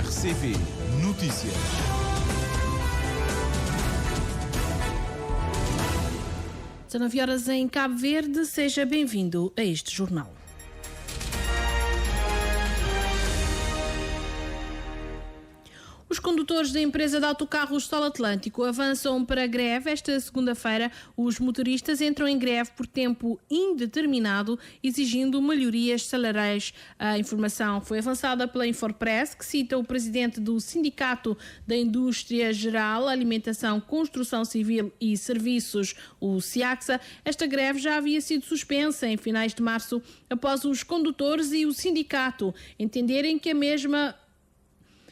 RCP Notícias. São 9 horas em Cabo Verde. Seja bem-vindo a este jornal. Os condutores da empresa de autocarros Sol Atlântico avançam para a greve. Esta segunda-feira, os motoristas entram em greve por tempo indeterminado, exigindo melhorias salariais. A informação foi avançada pela Infopress, que cita o presidente do Sindicato da Indústria Geral, Alimentação, Construção Civil e Serviços, o SIACSA. Esta greve já havia sido suspensa em finais de março, após os condutores e o sindicato entenderem que a mesma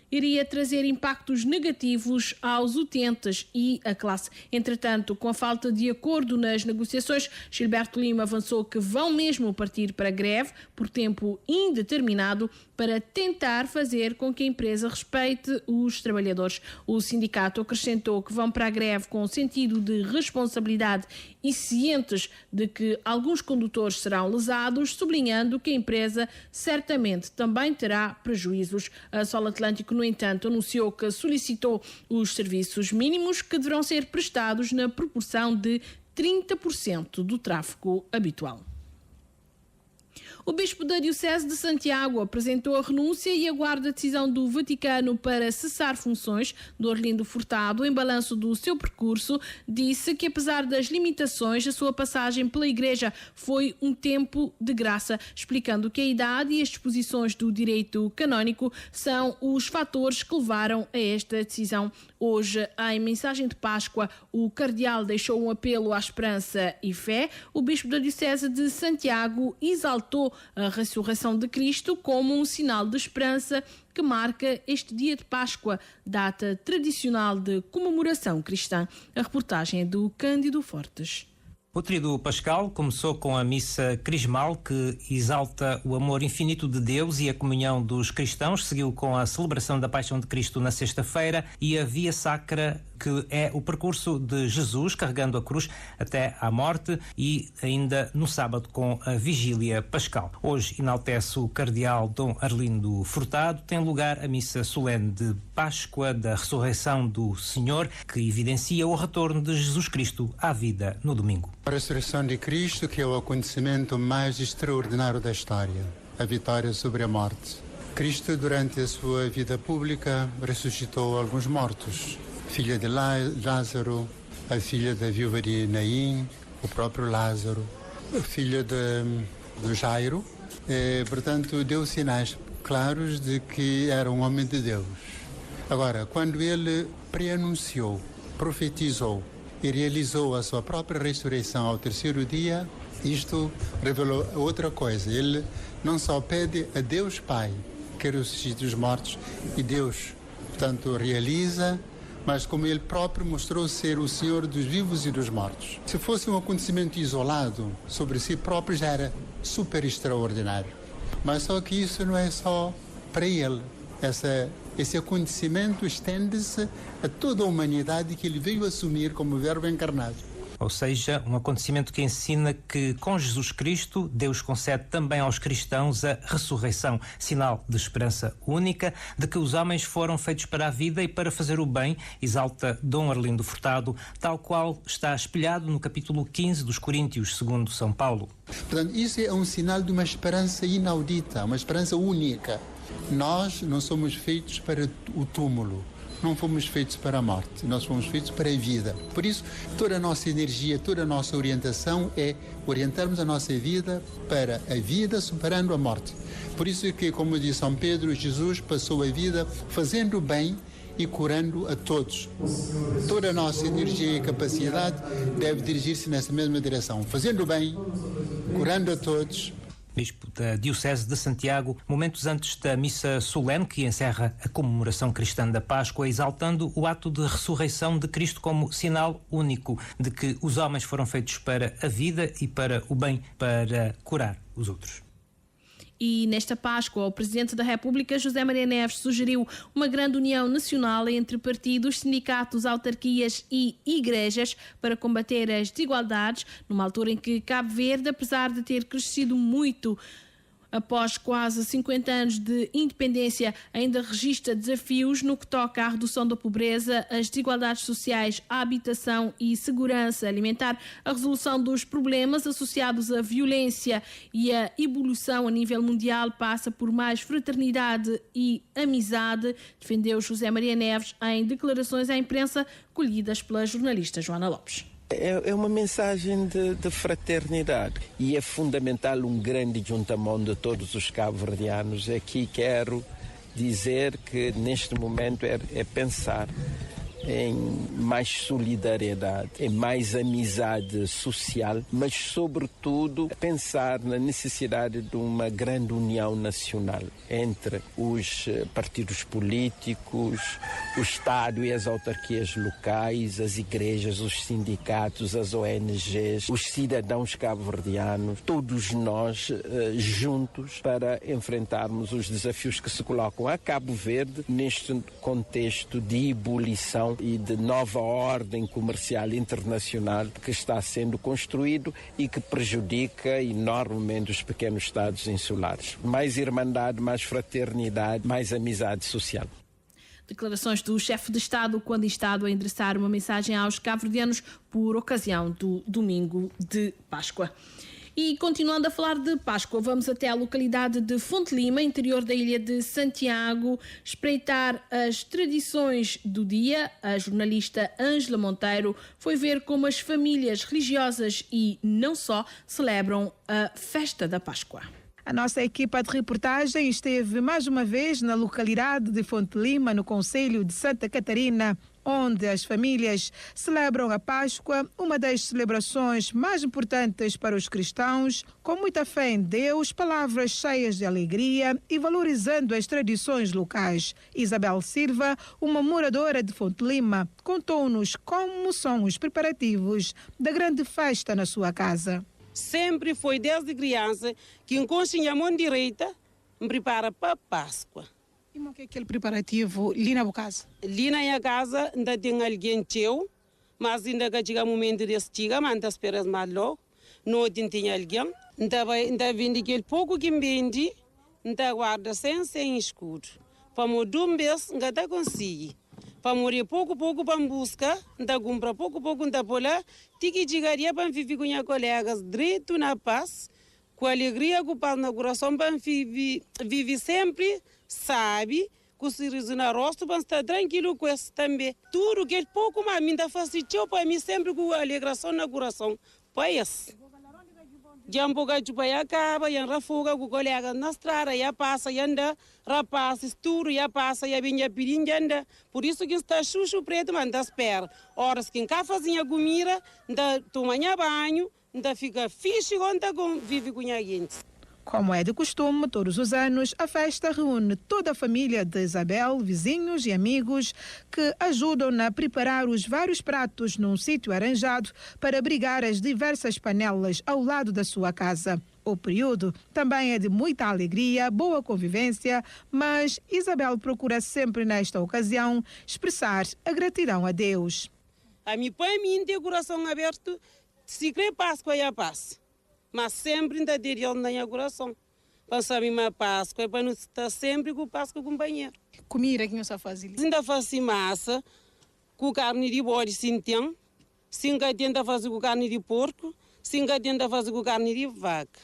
iria trazer impactos negativos aos utentes e à classe. Entretanto, com a falta de acordo nas negociações, Gilberto Lima avançou que vão mesmo partir para a greve por tempo indeterminado para tentar fazer com que a empresa respeite os trabalhadores. O sindicato acrescentou que vão para a greve com sentido de responsabilidade e cientes de que alguns condutores serão lesados, sublinhando que a empresa certamente também terá prejuízos. A Sol Atlântico, no entanto, anunciou que solicitou os serviços mínimos que deverão ser prestados na proporção de 30% do tráfego habitual. O bispo da Diocese de Santiago apresentou a renúncia e aguarda a decisão do Vaticano para cessar funções de Orlindo Furtado. Em balanço do seu percurso, disse que, apesar das limitações, a sua passagem pela Igreja foi um tempo de graça, explicando que a idade e as disposições do direito canónico são os fatores que levaram a esta decisão. Hoje, em mensagem de Páscoa, o cardeal deixou um apelo à esperança e fé. O bispo da Diocese de Santiago exaltou a ressurreição de Cristo como um sinal de esperança que marca este dia de Páscoa, data tradicional de comemoração cristã. A reportagem é do Cândido Fortes. O Tríduo Pascal começou com a missa crismal, que exalta o amor infinito de Deus e a comunhão dos cristãos, seguiu com a celebração da Paixão de Cristo na sexta-feira e a Via Sacra, que é o percurso de Jesus carregando a cruz até à morte, e ainda no sábado com a Vigília Pascal. Hoje enaltece o cardeal Dom Arlindo Furtado. Tem lugar a missa solene de Páscoa da Ressurreição do Senhor, que evidencia o retorno de Jesus Cristo à vida no domingo. A ressurreição de Cristo, que é o acontecimento mais extraordinário da história, a vitória sobre a morte. Cristo, durante a sua vida pública, ressuscitou alguns mortos. Filha de Lázaro, a filha da viúva de Naim, o próprio Lázaro, a filha do Jairo. Portanto, deu sinais claros de que era um homem de Deus. Agora, quando ele preanunciou, profetizou e realizou a sua própria ressurreição ao terceiro dia, isto revelou outra coisa. Ele não só pede a Deus Pai que ressuscite os mortos, e Deus, portanto, realiza, mas como ele próprio mostrou ser o Senhor dos vivos e dos mortos. Se fosse um acontecimento isolado sobre si próprio, já era super extraordinário. Mas só que isso não é só para ele. Esse acontecimento estende-se a toda a humanidade que ele veio assumir como Verbo encarnado. Ou seja, um acontecimento que ensina que com Jesus Cristo, Deus concede também aos cristãos a ressurreição, sinal de esperança única, de que os homens foram feitos para a vida e para fazer o bem, exalta Dom Arlindo Furtado, tal qual está espelhado no capítulo 15 dos Coríntios, segundo São Paulo. Portanto, isso é um sinal de uma esperança inaudita, uma esperança única. Nós não somos feitos para o túmulo. Não fomos feitos para a morte, nós fomos feitos para a vida. Por isso, toda a nossa energia, toda a nossa orientação é orientarmos a nossa vida para a vida superando a morte. Por isso que, como diz São Pedro, Jesus passou a vida fazendo bem e curando a todos. Toda a nossa energia e capacidade deve dirigir-se nessa mesma direção, fazendo bem, curando a todos. Bispo da Diocese de Santiago, momentos antes da missa solene que encerra a comemoração cristã da Páscoa, exaltando o ato de ressurreição de Cristo como sinal único de que os homens foram feitos para a vida e para o bem, para curar os outros. E nesta Páscoa, o Presidente da República, José Maria Neves, sugeriu uma grande união nacional entre partidos, sindicatos, autarquias e igrejas para combater as desigualdades, numa altura em que Cabo Verde, apesar de ter crescido muito Após quase 50 anos de independência, ainda registra desafios no que toca à redução da pobreza, as desigualdades sociais, a habitação e segurança alimentar, a resolução dos problemas associados à violência e a evolução a nível mundial passa por mais fraternidade e amizade, defendeu José Maria Neves em declarações à imprensa colhidas pela jornalista Joana Lopes. É uma mensagem de fraternidade e é fundamental um grande juntamento de todos os cabo-verdianos. Aqui quero dizer que neste momento é pensar em mais solidariedade, em mais amizade social, mas sobretudo pensar na necessidade de uma grande união nacional entre os partidos políticos, o Estado e as autarquias locais, as igrejas, os sindicatos, as ONGs, os cidadãos cabo-verdianos, todos nós juntos para enfrentarmos os desafios que se colocam a Cabo Verde neste contexto de ebulição e de nova ordem comercial internacional que está sendo construído e que prejudica enormemente os pequenos estados insulares. Mais irmandade, mais fraternidade, mais amizade social. Declarações do chefe de Estado quando instado a endereçar uma mensagem aos cabo-verdianos por ocasião do domingo de Páscoa. E continuando a falar de Páscoa, vamos até a localidade de Fonte Lima, interior da ilha de Santiago, espreitar as tradições do dia. A jornalista Ângela Monteiro foi ver como as famílias religiosas e não só celebram a festa da Páscoa. A nossa equipa de reportagem esteve mais uma vez na localidade de Fonte Lima, no concelho de Santa Catarina, onde as famílias celebram a Páscoa, uma das celebrações mais importantes para os cristãos, com muita fé em Deus, palavras cheias de alegria e valorizando as tradições locais. Isabel Silva, uma moradora de Fonte Lima, contou-nos como são os preparativos da grande festa na sua casa. Sempre foi desde criança que encoxinha a mão direita me prepara para a Páscoa. E o que é aquele preparativo ali na casa? Ali na minha casa ainda tem alguém teu, mas ainda que chega o momento de estiga, mas ainda esperas mais logo. Não tem alguém. Ainda vende aquele pouco que vende, ainda guarda sem escudo. Para morrer um mês, ainda consigo. Para morrer pouco para buscar, ainda compra pouco, ainda por lá. Tiki chegaria para viver com meus colegas direito na paz, com alegria, com paz no coração, para viver sempre, sabe, com sorriso no rosto, para estar tranquilo com isso também. Tudo que é pouco, mas ainda facilitou para mim sempre com alegração no coração. Para isso. Já um pouco de pai acaba, já rafuga com colegas na estrada, já passa, já anda, rapazes, tudo, já passa, já vinha pedindo, já anda. Por isso que está chuchu preto, mas anda espera. Horas que cá fazia comida, anda tomando banho, anda fica fixe, anda vive com a gente. Como é de costume, todos os anos, a festa reúne toda a família de Isabel, vizinhos e amigos que ajudam a preparar os vários pratos num sítio arranjado para abrigar as diversas panelas ao lado da sua casa. O período também é de muita alegria, boa convivência, mas Isabel procura sempre nesta ocasião expressar a gratidão a Deus. A mim, para mim, tem o coração aberto, se crê Páscoa é a paz. Mas sempre ainda diria na minha coração. Passar a minha Páscoa é para não estar sempre com Páscoa companheiro. Comida que você faz? Ainda faço massa com carne de bode, sim tem. Sim, ainda faço com carne de porco. Sim, ainda faço com carne de vaca.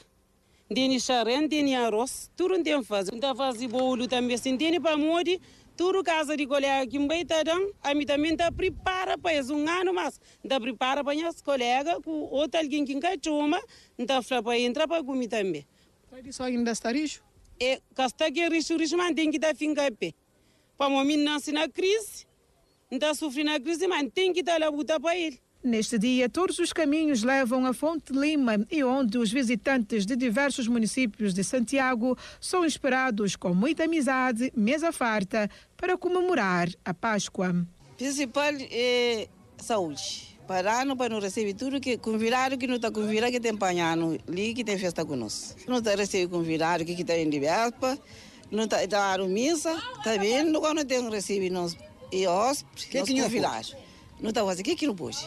Tem charente, tem arroz, tudo tem que fazer. Ainda faço bolo também, sim, tem para morrer. Tudo casa de colega que me a mim também está prepara para isso um ano, mas está prepara para as colegas, com outro alguém que nunca chama, está para entrar para comer também. Tradição ainda está rijo? É, casta que rijo, mas tem que dar fim a pé. Para o menino nascer na crise, está sofrendo na crise, mas tem que dar a luta para ele. Neste dia, todos os caminhos levam a Fonte Lima e onde os visitantes de diversos municípios de Santiago são esperados com muita amizade, mesa farta, para comemorar a Páscoa. O principal é saúde. Para não receber tudo que convidado que não está convidado que tem panhano ali que tem festa conosco. Não está recebendo convidado que está em diverpa, não está dando missa, também não tem recebido e hóspede, nos convidados. Não está fazendo o que não pode.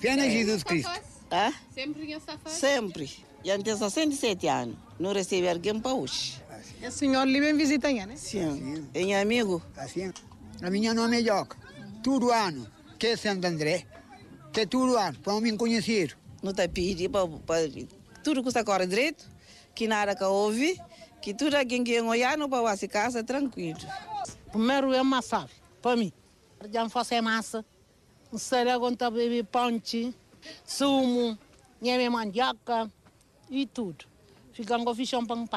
Pena Jesus Cristo. Ah? Sempre em essa festa? Sempre. Já tem 67 anos. Não recebe alguém para hoje. A senhora lhe vem visitar, né? Sim. É amigo. Assim. A minha nome é Joca. Todo ano. Que é Santo André. Que todo ano. Para me conhecer. Não está pedindo para tudo que está correndo direito. Que nada que ouve. Que tudo alguém que é olhando para a casa tranquilo. Primeiro é massa. Para mim. Já faço massa. Será quando beber ponte, sumo, nheme mandioca e tudo. Ficam com fichão pão.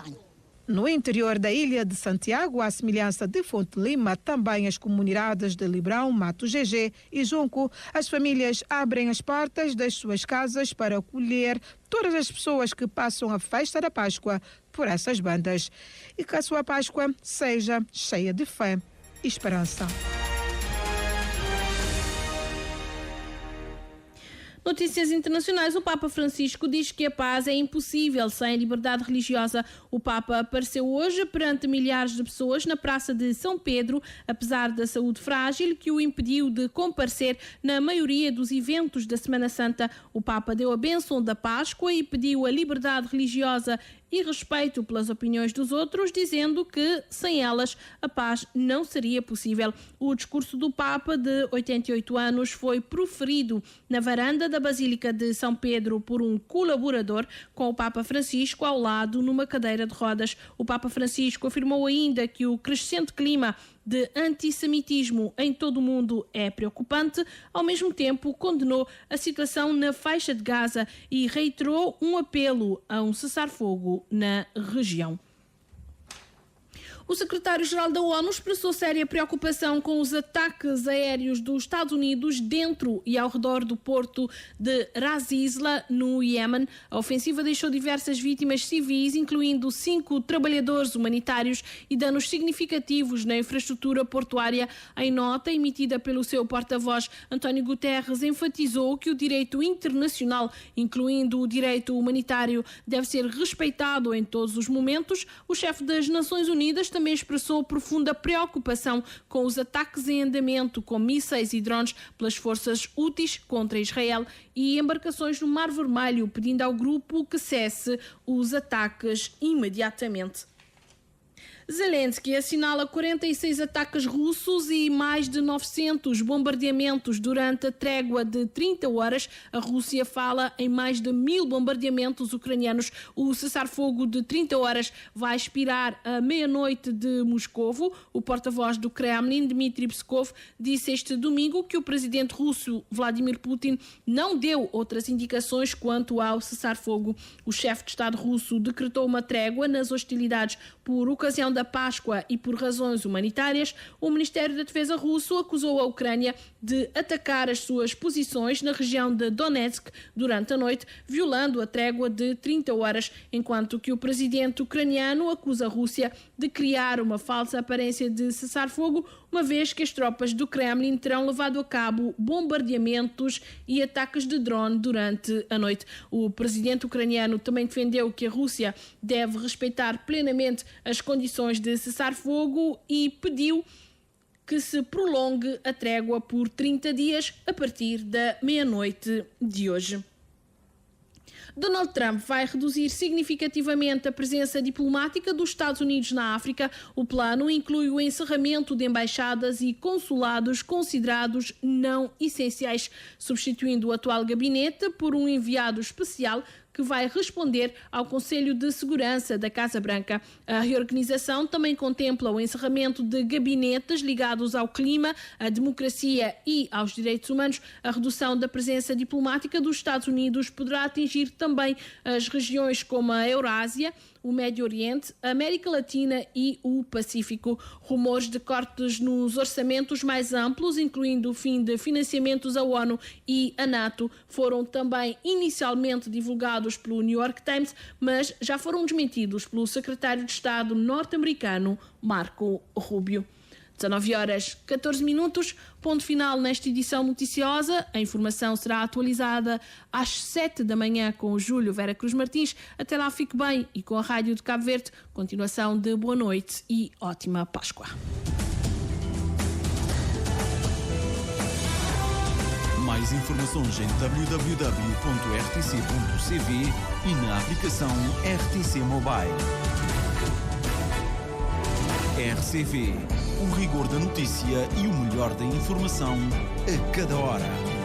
No interior da ilha de Santiago, à semelhança de Fonte Lima, também as comunidades de Librão, Mato GG e Junco, as famílias abrem as portas das suas casas para acolher todas as pessoas que passam a festa da Páscoa por essas bandas. E que a sua Páscoa seja cheia de fé e esperança. Notícias internacionais. O Papa Francisco diz que a paz é impossível sem liberdade religiosa. O Papa apareceu hoje perante milhares de pessoas na Praça de São Pedro, apesar da saúde frágil que o impediu de comparecer na maioria dos eventos da Semana Santa. O Papa deu a bênção da Páscoa e pediu a liberdade religiosa e respeito pelas opiniões dos outros, dizendo que sem elas a paz não seria possível. O discurso do Papa, de 88 anos, foi proferido na varanda da Basílica de São Pedro por um colaborador, com o Papa Francisco ao lado numa cadeira de rodas. O Papa Francisco afirmou ainda que o crescente clima de antissemitismo em todo o mundo é preocupante. Ao mesmo tempo, condenou a situação na faixa de Gaza e reiterou um apelo a um cessar-fogo na região. O secretário-geral da ONU expressou séria preocupação com os ataques aéreos dos Estados Unidos dentro e ao redor do porto de Ras Isla, no Iémen. A ofensiva deixou diversas vítimas civis, incluindo 5 trabalhadores humanitários e danos significativos na infraestrutura portuária. Em nota emitida pelo seu porta-voz, António Guterres enfatizou que o direito internacional, incluindo o direito humanitário, deve ser respeitado em todos os momentos. O chefe das Nações Unidas também expressou profunda preocupação com os ataques em andamento com mísseis e drones pelas forças Houthis contra Israel e embarcações no Mar Vermelho, pedindo ao grupo que cesse os ataques imediatamente. Zelensky assinala 46 ataques russos e mais de 900 bombardeamentos durante a trégua de 30 horas. A Rússia fala em mais de 1000 bombardeamentos ucranianos. O cessar-fogo de 30 horas vai expirar à meia-noite de Moscovo. O porta-voz do Kremlin, Dmitry Peskov, disse este domingo que o presidente russo Vladimir Putin não deu outras indicações quanto ao cessar-fogo. O chefe de Estado russo decretou uma trégua nas hostilidades por ocasião da Páscoa e por razões humanitárias. O Ministério da Defesa russo acusou a Ucrânia de atacar as suas posições na região de Donetsk durante a noite, violando a trégua de 30 horas, enquanto que o presidente ucraniano acusa a Rússia de criar uma falsa aparência de cessar-fogo, uma vez que as tropas do Kremlin terão levado a cabo bombardeamentos e ataques de drone durante a noite. O presidente ucraniano também defendeu que a Rússia deve respeitar plenamente as condições de cessar-fogo e pediu que se prolongue a trégua por 30 dias a partir da meia-noite de hoje. Donald Trump vai reduzir significativamente a presença diplomática dos Estados Unidos na África. O plano inclui o encerramento de embaixadas e consulados considerados não essenciais, substituindo o atual gabinete por um enviado especial que vai responder ao Conselho de Segurança da Casa Branca. A reorganização também contempla o encerramento de gabinetes ligados ao clima, à democracia e aos direitos humanos. A redução da presença diplomática dos Estados Unidos poderá atingir também as regiões como a Eurásia, o Médio Oriente, a América Latina e o Pacífico. Rumores de cortes nos orçamentos mais amplos, incluindo o fim de financiamentos à ONU e à NATO, foram também inicialmente divulgados pelo New York Times, mas já foram desmentidos pelo secretário de Estado norte-americano Marco Rubio. 19h14, ponto final nesta edição noticiosa. A informação será atualizada às 7 da manhã com o Júlio Vera Cruz Martins. Até lá, fique bem e com a Rádio de Cabo Verde, continuação de boa noite e ótima Páscoa. Mais informações em www.rtc.cv e na aplicação RTC Mobile. RCV, o rigor da notícia e o melhor da informação a cada hora.